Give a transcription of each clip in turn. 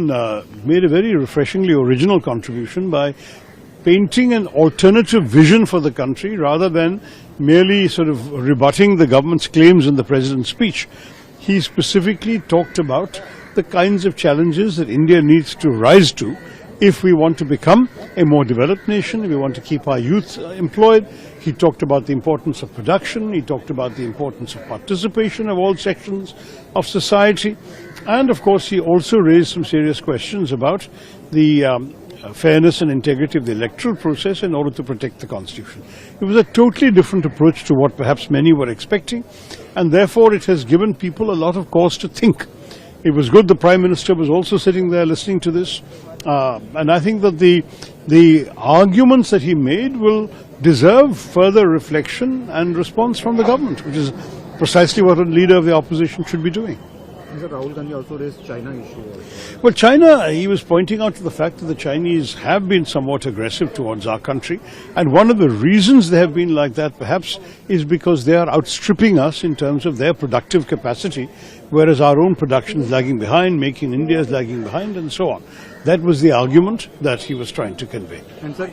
Roshan made a very refreshingly original contribution by painting an alternative vision for the country rather than merely sort of rebutting the government's claims in the president's speech. He specifically talked about the kinds of challenges that India needs to rise to if we want to become a more developed nation, if we want to keep our youth employed. He talked about the importance of production, he talked about the importance of participation of all sections of society, and of course he also raised some serious questions about the fairness and integrity of the electoral process in order to protect the constitution. It was a totally different approach to what perhaps many were expecting, and therefore it has given people a lot of cause to think. It was good the Prime Minister was also sitting there listening to this, and I think that the arguments that he made will deserve further reflection and response from the government, which is precisely what a leader of the opposition should be doing. Mr. Rahul Gandhi also raised China issue also. Well, China, he was pointing out to the fact that the Chinese have been somewhat aggressive towards our country, and one of the reasons they have been like that perhaps is because they are outstripping us in terms of their productive capacity, whereas our own production is lagging behind, Make in India is lagging behind, and so on. That was the argument that he was trying to convey. And sir,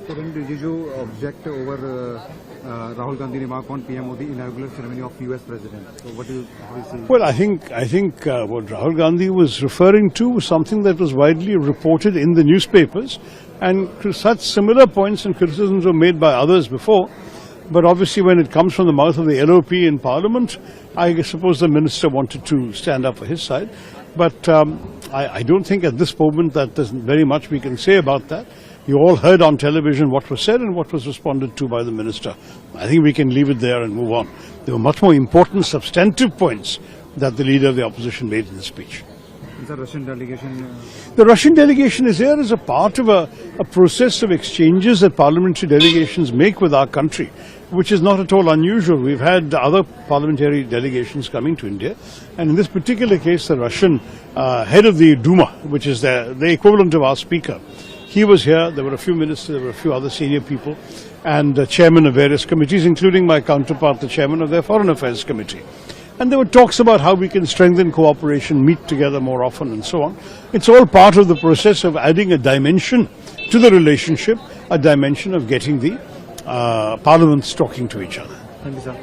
couldn't Rijiju object over Rahul Gandhi remark on PM Modi inaugural ceremony of US President? So what do you see? Well, I think what Rahul Gandhi was referring to was something that was widely reported in the newspapers, and such similar points and criticisms were made by others before. But obviously when it comes from the mouth of the LoP in Parliament, I suppose the minister wanted to stand up for his side. But I don't think at this moment that there's very much we can say about that. You all heard on television what was said and what was responded to by the minister. I think we can leave it there and move on. There were much more important substantive points that the leader of the opposition made in the speech. The Russian delegation? The Russian delegation is here as a part of a process of exchanges that parliamentary delegations make with our country, which is not at all unusual. We've had other parliamentary delegations coming to India, and in this particular case, the Russian head of the Duma, which is the equivalent of our speaker, he was here. There were a few ministers, there were a few other senior people, and chairmen of various committees, including my counterpart, the chairman of their Foreign Affairs Committee. And there were talks about how we can strengthen cooperation, meet together more often, and so on. It's all part of the process of adding a dimension to the relationship, a dimension of getting the parliaments talking to each other. Thank you, sir.